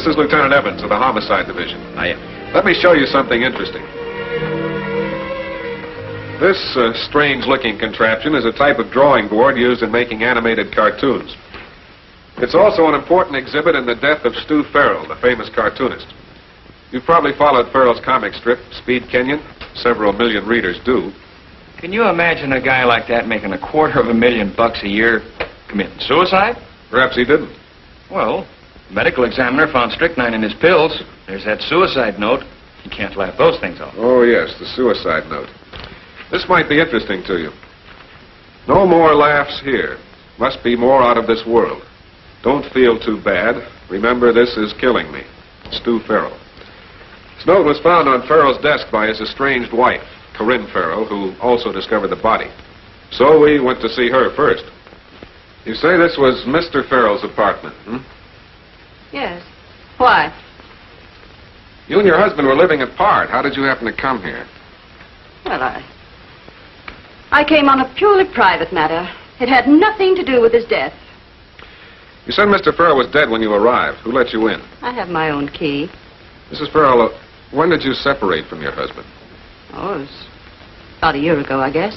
is Lieutenant Evans of the Homicide Division. Hiya. Let me show you something interesting. This strange-looking contraption is a type of drawing board used in making animated cartoons. It's also an important exhibit in the death of Stu Farrell, the famous cartoonist. You've probably followed Farrell's comic strip, Speed Kenyon. Several million readers do. Can you imagine a guy like that making $250,000 a year committing suicide? Perhaps he didn't. Well, the medical examiner found strychnine in his pills. There's that suicide note. You can't laugh those things off. Oh, yes, the suicide note. This might be interesting to you. No more laughs here. Must be more out of this world. Don't feel too bad. Remember, this is killing me. Stu Farrell. This note was found on Farrell's desk by his estranged wife, Corinne Farrell, who also discovered the body. So we went to see her first. You say this was Mr. Farrell's apartment, hmm? Yes. Why? You and your husband were living apart. How did you happen to come here? Well, I came on a purely private matter. It had nothing to do with his death. You said Mr. Farrell was dead when you arrived. Who let you in? I have my own key. Mrs. Farrell, when did you separate from your husband? Oh, it was about a year ago, I guess.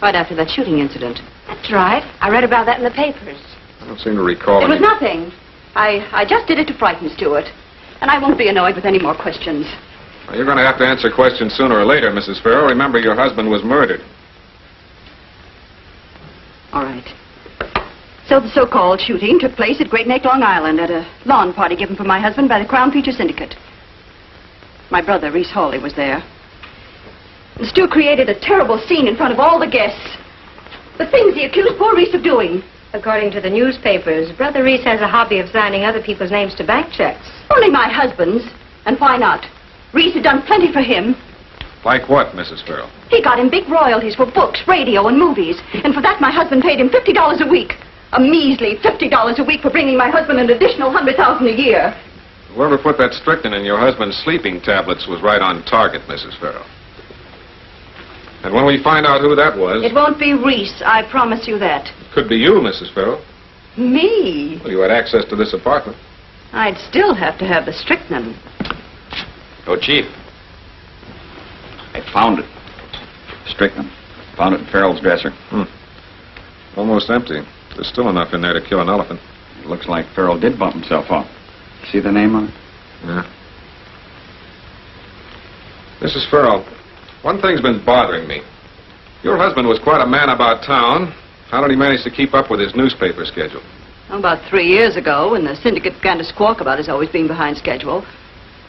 Right after that shooting incident. That's right. I read about that in the papers. I don't seem to recall It was nothing. I just did it to frighten Stuart. And I won't be annoyed with any more questions. Well, you're going to have to answer questions sooner or later, Mrs. Farrell. Remember, your husband was murdered. All right. So the so-called shooting took place at Great Neck, Long Island, at a lawn party given for my husband by the Crown Feature Syndicate. My brother, Reese Hawley, was there. And Stu created a terrible scene in front of all the guests. The things he accused poor Reese of doing. According to the newspapers, Brother Reese has a hobby of signing other people's names to bank checks. Only my husband's. And why not? Reese had done plenty for him. Like what, Mrs. Farrell? He got him big royalties for books, radio, and movies. And for that, my husband paid him $50 a week. A measly $50 a week for bringing my husband an additional $100,000 a year. Whoever put that strychnine in your husband's sleeping tablets was right on target, Mrs. Farrell. And when we find out who that was... It won't be Reese, I promise you that. It could be you, Mrs. Farrell. Me? Well, you had access to this apartment. I'd still have to have the strychnine. Oh, Chief. I found it. Strychnine. Found it in Farrell's dresser. Almost empty. There's still enough in there to kill an elephant. It looks like Farrell did bump himself off. See the name on it? Yeah. Mrs. Farrell, one thing's been bothering me. Your husband was quite a man about town. How did he manage to keep up with his newspaper schedule? About 3 years ago, when the syndicate began to squawk about his always being behind schedule,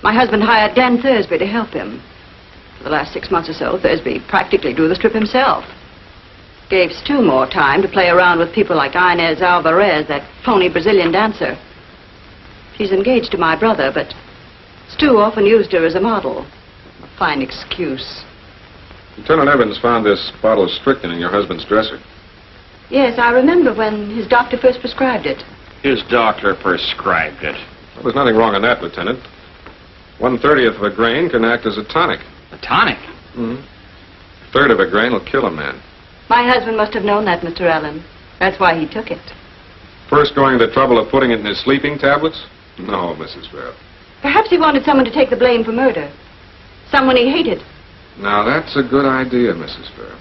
my husband hired Dan Thursby to help him. For the last 6 months or so, Thursby practically drew the strip himself. Gave Stu more time to play around with people like Inez Alvarez, that phony Brazilian dancer. She's engaged to my brother, but Stu often used her as a model. A fine excuse. Lieutenant Evans found this bottle of strychnine in your husband's dresser. Yes, I remember when his doctor first prescribed it. His doctor prescribed it. Well, there's nothing wrong in that, Lieutenant. 1/30th of a grain can act as a tonic. A tonic? A third of a grain will kill a man. My husband must have known that, Mr. Allen. That's why he took it. First going to the trouble of putting it in his sleeping tablets? No, Mrs. Farrell. Perhaps he wanted someone to take the blame for murder. Someone he hated. Now, that's a good idea, Mrs. Farrell.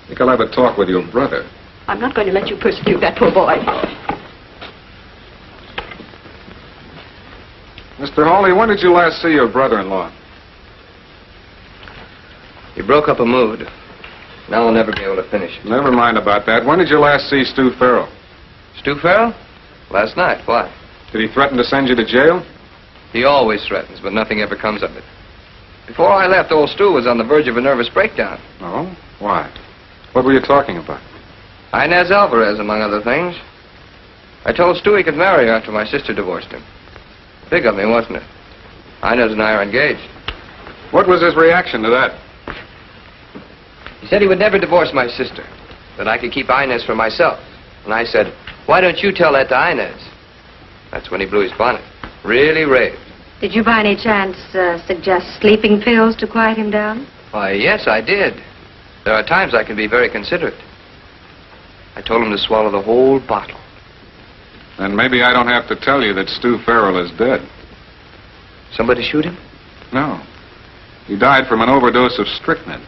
I think I'll have a talk with your brother. I'm not going to let you persecute that poor boy. Mr. Hawley, when did you last see your brother-in-law? He broke up a mood. Now I'll never be able to finish it. Never mind about that. When did you last see Stu Farrell? Stu Farrell? Last night. Why? Did he threaten to send you to jail? He always threatens, but nothing ever comes of it. Before I left, old Stu was on the verge of a nervous breakdown. Oh? Why? What were you talking about? Inez Alvarez, among other things. I told Stu he could marry her after my sister divorced him. Big of me, wasn't it? Inez and I are engaged. What was his reaction to that? He said he would never divorce my sister, that I could keep Inez for myself. And I said, why don't you tell that to Inez? That's when he blew his bonnet. Really raved. Did you by any chance suggest sleeping pills to quiet him down? Why, yes, I did. There are times I can be very considerate. I told him to swallow the whole bottle. Then maybe I don't have to tell you that Stu Farrell is dead. Somebody shoot him? No. He died from an overdose of strychnine.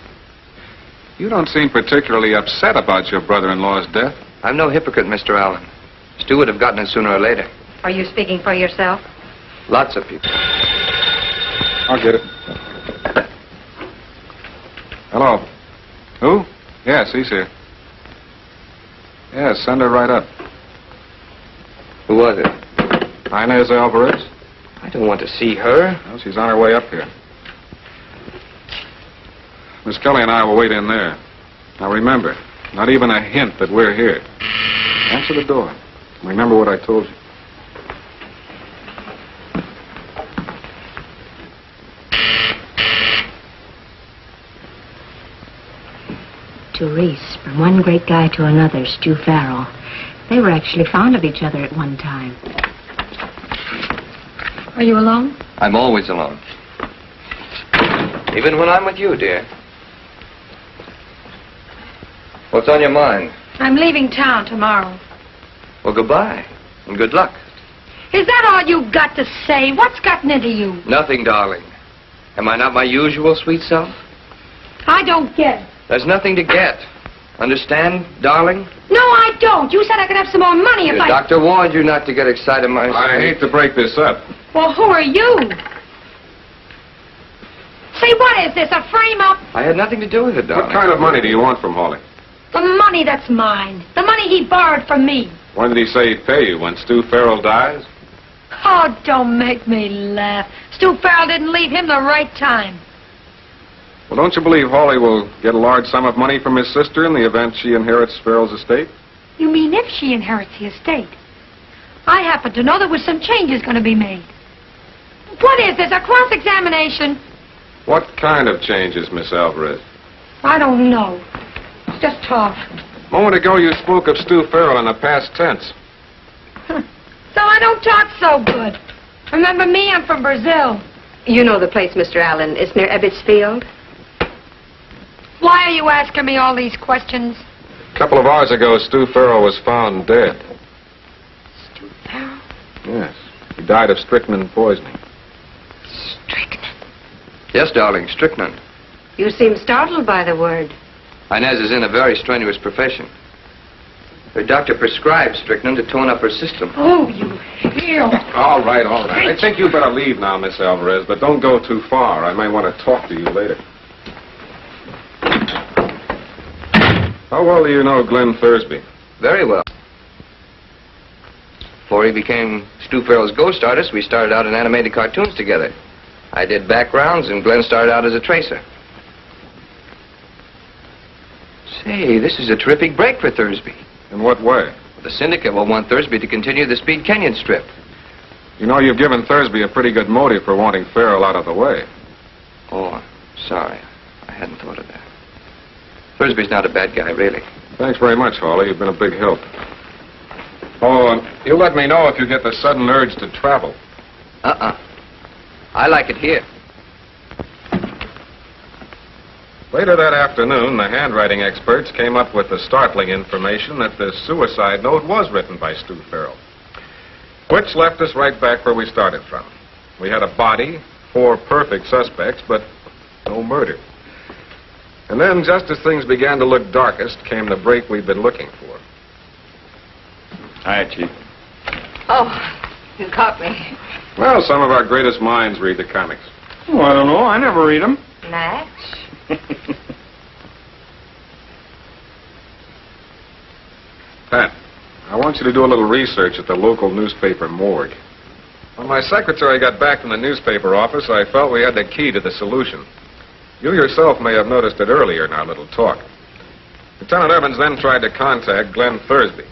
You don't seem particularly upset about your brother-in-law's death. I'm no hypocrite, Mr. Allen. Stu would have gotten it sooner or later. Are you speaking for yourself? Lots of people. I'll get it. Hello. Who? Yes, he's here. Yes, send her right up. Who was it? Inez Alvarez? I don't want to see her. Well, she's on her way up here. Miss Kelly and I will wait in there. Now remember, not even a hint that we're here. Answer the door. Remember what I told you. To Reese, from one great guy to another, Stu Farrell. They were actually fond of each other at one time. Are you alone? I'm always alone. Even when I'm with you, dear. What's on your mind? I'm leaving town tomorrow. Well, goodbye. And good luck. Is that all you've got to say? What's gotten into you? Nothing, darling. Am I not my usual sweet self? I don't get it. There's nothing to get. Understand, darling? No, I don't. You said I could have some more money if Your doctor warned you not to get excited, my I hate to break this up. Well, who are you? Say, what is this, a frame-up? I had nothing to do with it, darling. What kind of money do you want from Hawley? The money that's mine. The money he borrowed from me. When did he say he'd pay you? When Stu Farrell dies? Oh, don't make me laugh. Stu Farrell didn't leave him the right time. Well, don't you believe Hawley will get a large sum of money from his sister in the event she inherits Farrell's estate? You mean if she inherits the estate? I happen to know there was some changes going to be made. What is this, a cross-examination? What kind of changes, Miss Alvarez? I don't know. It's just talk. A moment ago, you spoke of Stu Farrell in the past tense. So I don't talk so good. Remember me? I'm from Brazil. You know the place, Mr. Allen. It's near Ebbets Field. Why are you asking me all these questions? A couple of hours ago, Stu Farrell was found dead. Stu Farrell? Yes. He died of strychnine poisoning. Strychnine. Yes, darling, strychnine. You seem startled by the word. Inez is in a very strenuous profession. Her doctor prescribed strychnine to tone up her system. Oh, you hero. All right, all right. I think you better leave now, Miss Alvarez, but don't go too far. I may want to talk to you later. How well do you know Glenn Thursby? Very well. Before he became Stu Farrell's ghost artist, we started out in animated cartoons together. I did backgrounds, and Glenn started out as a tracer. Say, this is a terrific break for Thursby. In what way? The syndicate will want Thursby to continue the Speed Canyon strip. You know, you've given Thursby a pretty good motive for wanting Farrell out of the way. Oh, sorry. I hadn't thought of that. Thursby's not a bad guy, really. Thanks very much, Hawley. You've been a big help. Oh, you let me know if you get the sudden urge to travel. I like it here. Later that afternoon, the handwriting experts came up with the startling information that the suicide note was written by Stu Farrell. Which left us right back where we started from. We had a body, 4 perfect suspects, but no murder. And then, just as things began to look darkest, came the break we'd been looking for. Hi, Chief. Oh, you caught me. Well, some of our greatest minds read the comics. Oh, I don't know. I never read them. Max? Pat, I want you to do a little research at the local newspaper morgue. When my secretary got back from the newspaper office, I felt we had the key to the solution. You yourself may have noticed it earlier in our little talk. Lieutenant Evans then tried to contact Glenn Thursby.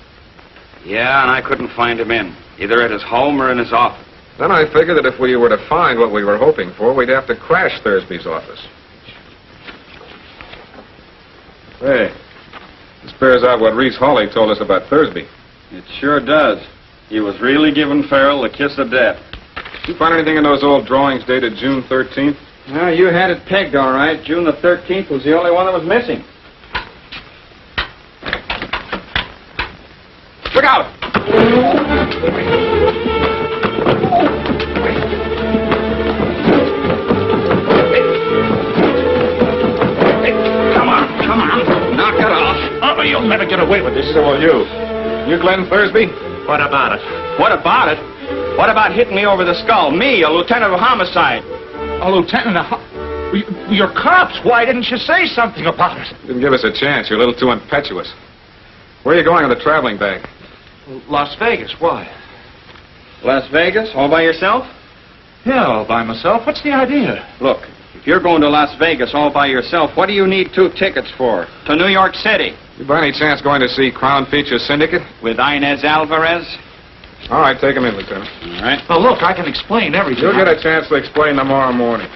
Yeah, and I couldn't find him either at his home or in his office. Then I figured that if we were to find what we were hoping for, we'd have to crash Thursby's office. Hey, this bears out what Reese Hawley told us about Thursby. It sure does. He was really giving Farrell the kiss of death. Did you find anything in those old drawings dated June 13th? Well, you had it pegged all right. June the 13th was the only one that was missing. Look out! Come on. Knock it off. Oh, you'll never get away with this. So will you. You Glenn Thursby? What about it? What about it? What about hitting me over the skull? Me, a lieutenant of homicide. A lieutenant, you're cops. Why didn't you say something about it? Didn't give us a chance. You're a little too impetuous. Where are you going with the traveling bag? Las Vegas, why? Las Vegas, all by yourself? Yeah, all by myself. What's the idea? Look, if you're going to Las Vegas all by yourself, what do you need 2 tickets for? To New York City? You by any chance going to see Crown Features Syndicate? With Inez Alvarez? All right, take him in, Lieutenant. All right. Well, look, I can explain everything. You'll get a chance to explain tomorrow morning.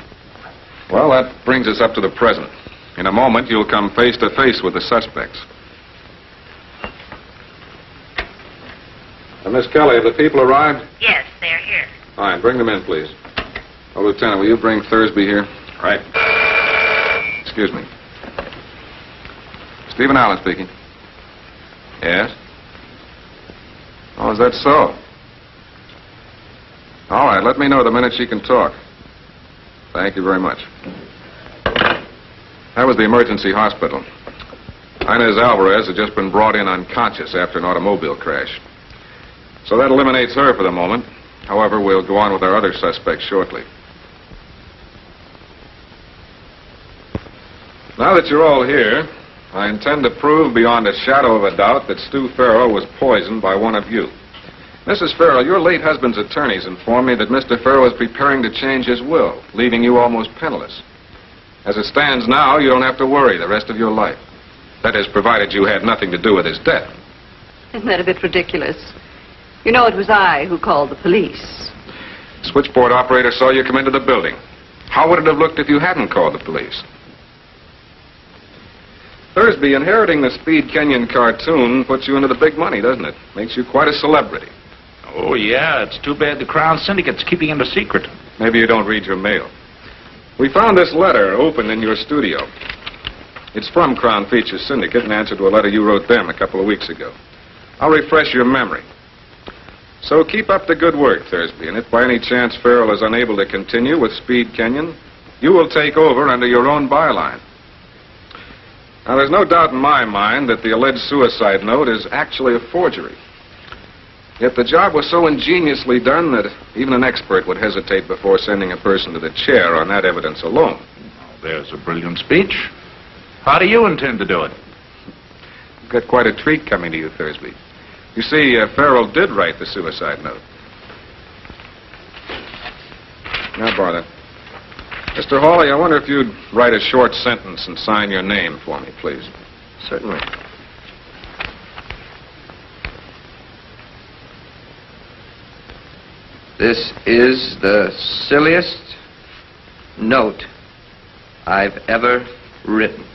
Well, that brings us up to the present. In a moment, you'll come face to face with the suspects. Miss Kelly, have the people arrived? Yes, they're here. Fine, bring them in, please. Oh, Lieutenant, will you bring Thursby here? Right. Excuse me. Stephen Allen speaking. Yes? Oh, is that so? All right, let me know the minute she can talk. Thank you very much. That was the emergency hospital. Inez Alvarez had just been brought in unconscious after an automobile crash. So that eliminates her for the moment. However, we'll go on with our other suspects shortly. Now that you're all here, I intend to prove beyond a shadow of a doubt that Stu Farrell was poisoned by one of you. Mrs. Farrell, your late husband's attorneys informed me that Mr. Farrell is preparing to change his will, leaving you almost penniless. As it stands now, you don't have to worry the rest of your life. That is, provided you had nothing to do with his death. Isn't that a bit ridiculous? You know, it was I who called the police. Switchboard operator saw you come into the building. How would it have looked if you hadn't called the police? Thursby, inheriting the Speed Kenyon cartoon puts you into the big money, doesn't it? Makes you quite a celebrity. Oh, yeah, it's too bad the Crown Syndicate's keeping him a secret. Maybe you don't read your mail. We found this letter open in your studio. It's from Crown Features Syndicate in answer to a letter you wrote them a couple of weeks ago. I'll refresh your memory. So keep up the good work, Thursby, and if by any chance Farrell is unable to continue with Speed Kenyon, you will take over under your own byline. Now, there's no doubt in my mind that the alleged suicide note is actually a forgery. Yet the job was so ingeniously done that even an expert would hesitate before sending a person to the chair on that evidence alone. There's a brilliant speech. How do you intend to do it? You've got quite a treat coming to you, Thursby. You see, Farrell did write the suicide note. Now, borrow that. Mr. Hawley, I wonder if you'd write a short sentence and sign your name for me, please. Certainly. This is the silliest note I've ever written.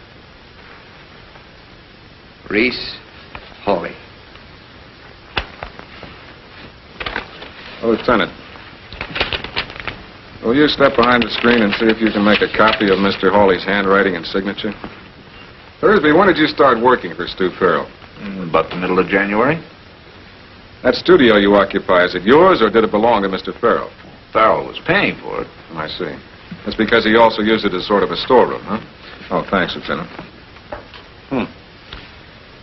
Reese Hawley. Oh, Lieutenant, will you step behind the screen and see if you can make a copy of Mr. Hawley's handwriting and signature? Thursby, when did you start working for Stu Farrell? About the middle of January. That studio you occupy, is it yours or did it belong to Mr. Farrell? Farrell was paying for it. I see. That's because he also used it as sort of a storeroom, huh? Oh, thanks, Lieutenant.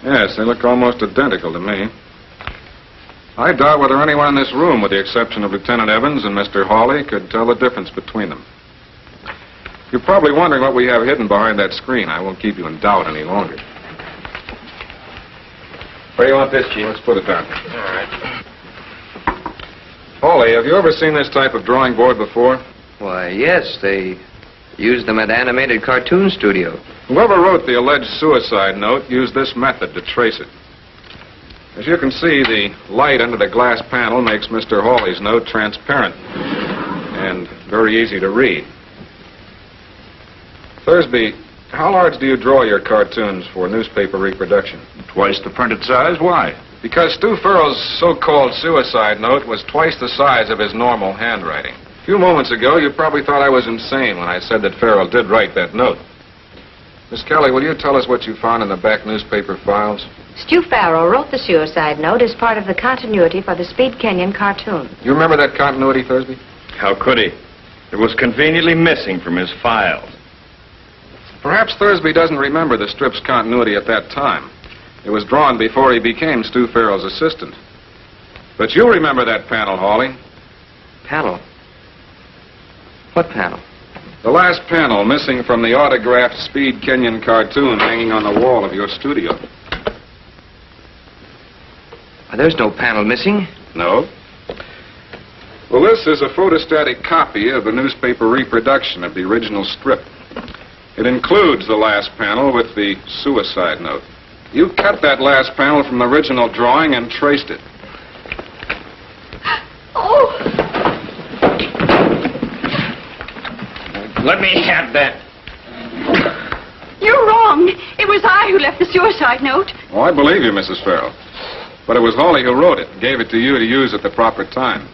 Yes, they look almost identical to me. I doubt whether anyone in this room, with the exception of Lieutenant Evans and Mr. Hawley, could tell the difference between them. You're probably wondering what we have hidden behind that screen. I won't keep you in doubt any longer. Where do you want this, Chief? Let's put it down. All right. Hawley, have you ever seen this type of drawing board before? Why, yes, they used them at Animated Cartoon Studio. Whoever wrote the alleged suicide note used this method to trace it. As you can see, the light under the glass panel makes Mr. Hawley's note transparent and very easy to read. Thursby, how large do you draw your cartoons for newspaper reproduction? Twice the printed size. Why? Because Stu Farrell's so-called suicide note was twice the size of his normal handwriting. A few moments ago, you probably thought I was insane when I said that Farrell did write that note. Miss Kelly, will you tell us what you found in the back newspaper files? Stu Farrell wrote the suicide note as part of the continuity for the Speed Canyon cartoon. You remember that continuity, Thursby? How could he? It was conveniently missing from his files. Perhaps Thursby doesn't remember the strip's continuity at that time. It was drawn before he became Stu Farrell's assistant. But you remember that panel, Hawley. Panel? What panel? The last panel missing from the autographed Speed Canyon cartoon hanging on the wall of your studio. There's no panel missing. No? Well, this is a photostatic copy of the newspaper reproduction of the original strip. It includes the last panel with the suicide note. You cut that last panel from the original drawing and traced it. Oh! Let me have that. You're wrong. It was I who left the suicide note. Oh, I believe you, Mrs. Farrell. But it was Hawley who wrote it and gave it to you to use at the proper time.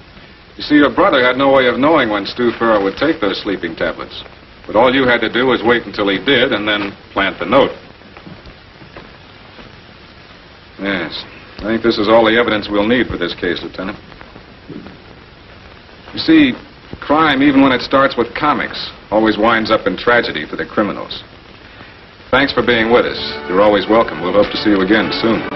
You see, your brother had no way of knowing when Stu Farrell would take those sleeping tablets. But all you had to do was wait until he did and then plant the note. Yes. I think this is all the evidence we'll need for this case, Lieutenant. You see, crime, even when it starts with comics, always winds up in tragedy for the criminals. Thanks for being with us. You're always welcome. We'll hope to see you again soon.